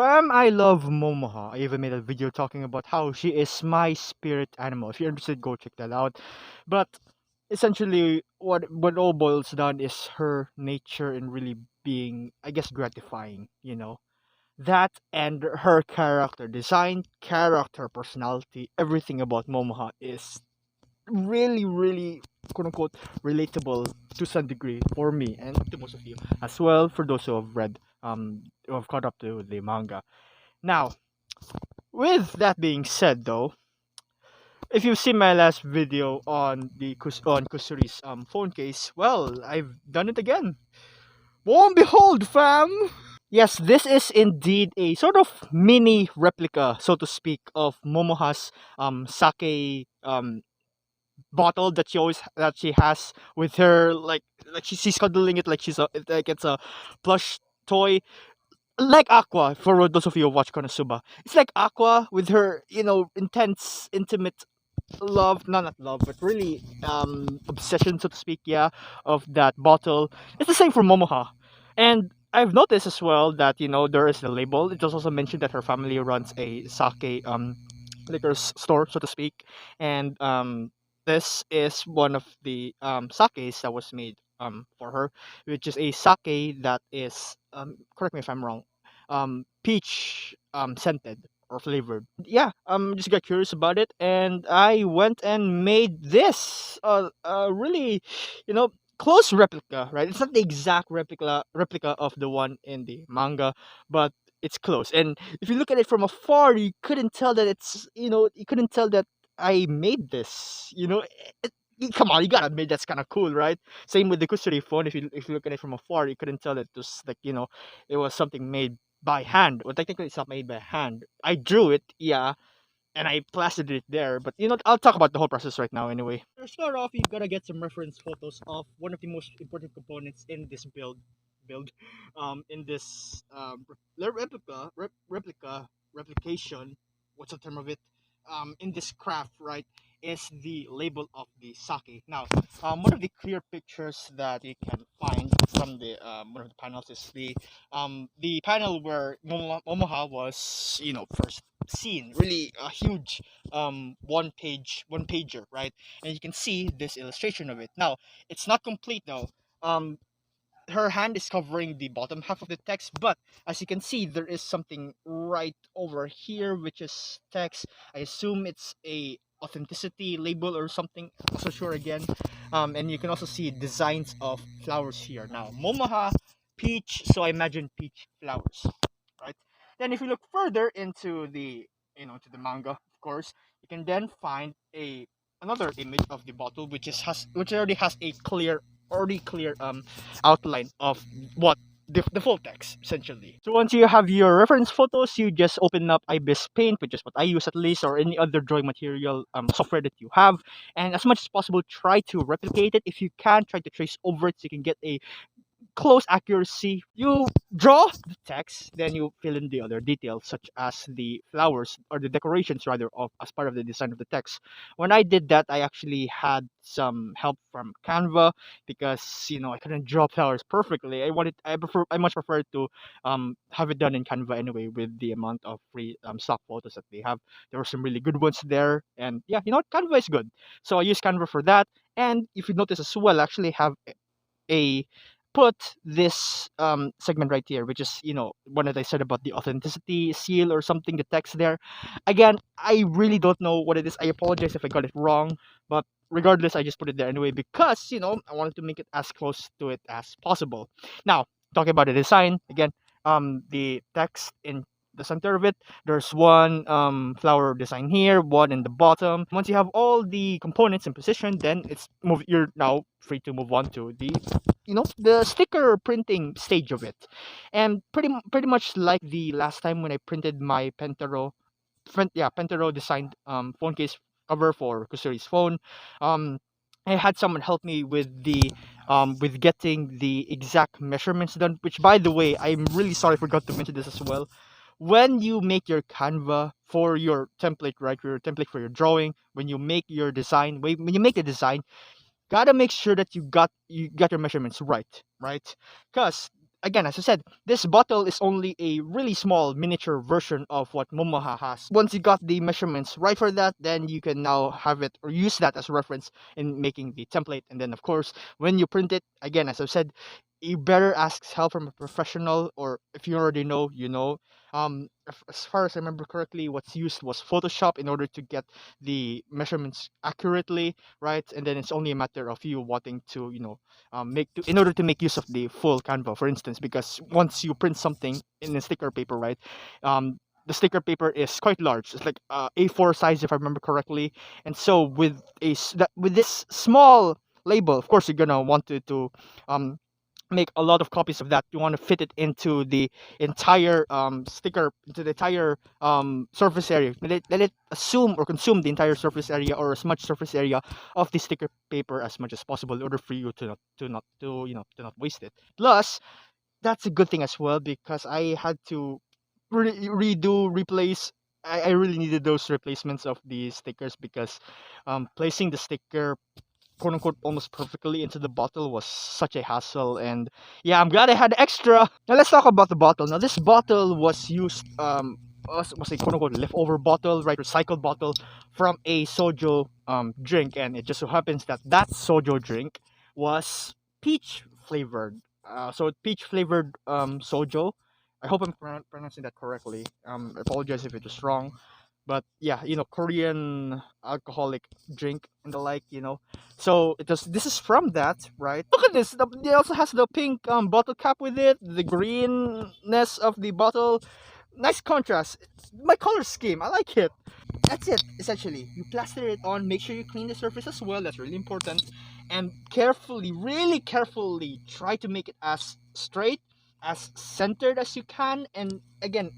Fam, I love Momoha. I even made a video talking about how she is my spirit animal. If you're interested, go check that out. But essentially, what all boils down is her nature and really being, I guess, gratifying. That and her character design, character personality, everything about Momoha is really, really quote unquote relatable to some degree for me and to most of you as well. For those who have read, who have caught up to the manga. Now, with that being said, though, if you've seen my last video on on Kusuri's phone case, well, I've done it again. Lo and behold, fam! Yes, this is indeed a sort of mini replica, so to speak, of Momoha's sake bottle that she has with her, like she's cuddling it like it's a plush toy, like Aqua. For those of you who watch Konosuba, it's like Aqua with her, intense, intimate love, not love, but really obsession, so to speak, yeah, of that bottle. It's the same for Momoha, and I've noticed as well that there is the label. It was also mentioned that her family runs a sake liquor store, so to speak, and this is one of the sakes that was made for her, which is a sake that is correct me if I'm wrong, peach scented or flavored. Yeah, just got curious about it, and I went and made this really, you know, close replica. Right, it's not the exact replica of the one in the manga, but it's close. And if you look at it from afar, you couldn't tell that you couldn't tell that I made this. Come on, you gotta admit that's kind of cool, right? Same with the Kusuri phone. If you look at it from afar, you couldn't tell that it was like it was something made by hand. Well, technically, it's not made by hand. I drew it, yeah, and I plastered it there. But I'll talk about the whole process right now anyway. To start off, you gotta get some reference photos of one of the most important components in this build, in this replication. What's the term of it? In this craft, right, is the label of the sake. Now, one of the clear pictures that you can find from the one of the panels is the panel where Momoha was, first seen. Really a huge one pager, right? And you can see this illustration of it. Now, it's not complete though. Her hand is covering the bottom half of the text, but as you can see, there is something right over here which is text. I assume it's a authenticity label or something. Not so sure again. And you can also see designs of flowers here. Now, Momoha, peach, so I imagine peach flowers, right? Then if you look further into the to the manga, of course, you can then find a another image of the bottle which already has a clear outline of what the full text essentially. So once you have your reference photos, you just open up ibis paint, which is what I use at least, or any other drawing material software that you have, and as much as possible try to replicate it. If you can, try to trace over it so you can get a close accuracy. You draw the text, then you fill in the other details, such as the flowers or the decorations rather of as part of the design of the text. When I did that, I actually had some help from Canva because I couldn't draw flowers perfectly. I much prefer to have it done in Canva anyway with the amount of free stock photos that they have. There were some really good ones there, and yeah, Canva is good. So I use Canva for that. And if you notice as well, I actually have a put this segment right here, which is one that I said about the authenticity seal or something, the text there. Again, I really don't know what it is. I apologize if I got it wrong, but regardless, I just put it there anyway because I wanted to make it as close to it as possible. Now, talking about the design again, the text in the center of it, there's one flower design here, one in the bottom. Once you have all the components in position, then you're now free to move on to the sticker printing stage of it. And pretty much like the last time when I printed my Pentaro designed phone case cover for Kusuri's phone. um I had someone help me with getting the exact measurements done, which by the way, I'm really sorry I forgot to mention this as well. When you make your Canva for your template, right, your template for your drawing, when you make your design, when you make the design, gotta make sure that you got your measurements right, right? Because again, as I said, this bottle is only a really small miniature version of what Momoha has. Once you got the measurements right for that, then you can now have it or use that as a reference in making the template. And then, of course, when you print it, again, as I've said, you better ask help from a professional, or if you already know, you know. As far as I remember correctly, what's used was Photoshop in order to get the measurements accurately, right? And then it's only a matter of you wanting to, in order to make use of the full Canva, for instance, because once you print something in a sticker paper, right? The sticker paper is quite large. It's like A4 size, if I remember correctly. And so with this small label, of course, you're gonna want to um, make a lot of copies of that. You want to fit it into the entire sticker, into the entire surface area. Let it assume or consume the entire surface area, or as much surface area of the sticker paper as much as possible, in order for you to not waste it. Plus, that's a good thing as well, because I had to replace. I really needed those replacements of the stickers, because placing the sticker quote unquote almost perfectly into the bottle was such a hassle. And yeah, I'm glad I had extra. Now let's talk about the bottle. Now this bottle was used was a quote unquote leftover bottle, right? Recycled bottle from a sojo drink, and it just so happens that that sojo drink was peach flavored. So peach flavored sojo. I hope I'm pronouncing that correctly. I apologize if it was wrong, but yeah, Korean alcoholic drink and the like. So this is from that, right? Look at this. It also has the pink bottle cap with it, the greenness of the bottle. Nice contrast. My color scheme, I like it. That's it, essentially. You plaster it on, make sure you clean the surface as well, that's really important. And carefully, really carefully, try to make it as straight, as centered as you can. And again,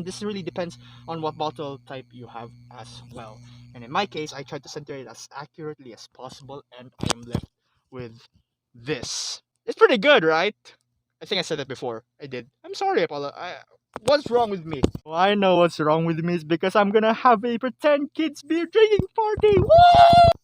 this really depends on what bottle type you have as well. And in my case, I tried to center it as accurately as possible, and I am left with this. It's pretty good, right? I think I said that before. I did. I'm sorry, Apollo. What's wrong with me? Well, I know what's wrong with me is because I'm gonna have a pretend kids beer drinking party. Woo!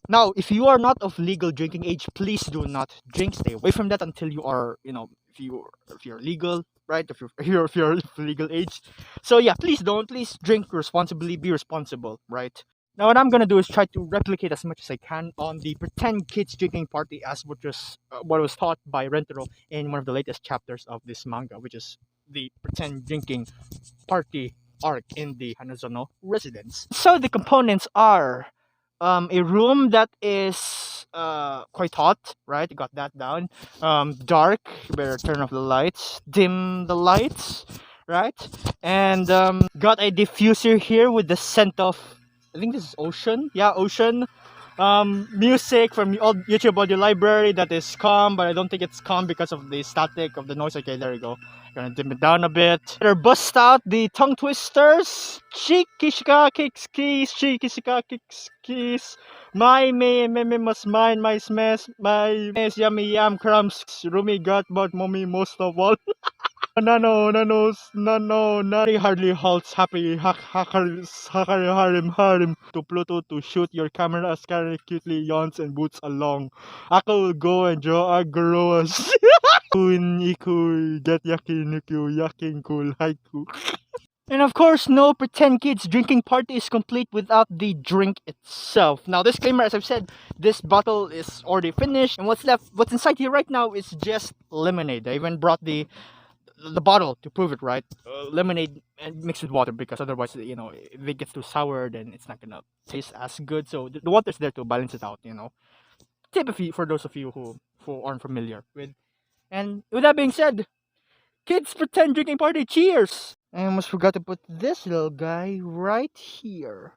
Now, if you are not of legal drinking age, please do not drink. Stay away from that until you are, if you're legal, right? If you're of legal age. So yeah, please don't. Please drink responsibly. Be responsible, right? Now, what I'm gonna do is try to replicate as much as I can on the pretend kids drinking party, as what was taught by Rentaro in one of the latest chapters of this manga, which is the pretend drinking party arc in the Hanazono residence. So the components are a room that is quite hot, right? You got that down. Dark, you better turn off the lights, dim the lights, right? And got a diffuser here with the scent of, I think this is ocean. Yeah, ocean. Music from old YouTube audio library that is calm, but I don't think it's calm because of the static of the noise. Okay, there you go. Gonna dim it down a bit. Better bust out the tongue twisters. Chikishika kicks keys, chikishika kicks keys. My me must mind my smash, my mess yummy yam crumbs. Rumi got but mommy most of all. Nari hardly halts happy harim to Pluto to shoot your camera as Karen cutely yawns and boots along. Ako will go and draw agroas. Kun iku get yakiniku yakin cool haiku. And of course, no pretend kids drinking party is complete without the drink itself. Now, disclaimer, as I've said, this bottle is already finished, and what's inside here right now is just lemonade. I even brought the bottle to prove it, right? Lemonade and mixed with water, because otherwise, if it gets too sour, then it's not gonna taste as good. So the water's there to balance it out. Tip for those of you who aren't familiar with. And with that being said, kids pretend drinking party, cheers! I almost forgot to put this little guy right here.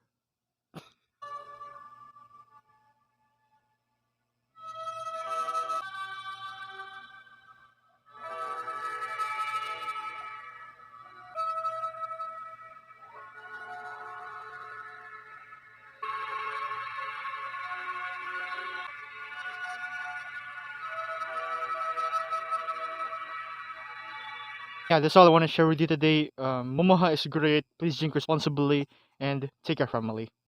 Yeah, that's all I want to share with you today. Momoha is great. Please drink responsibly and take care, family.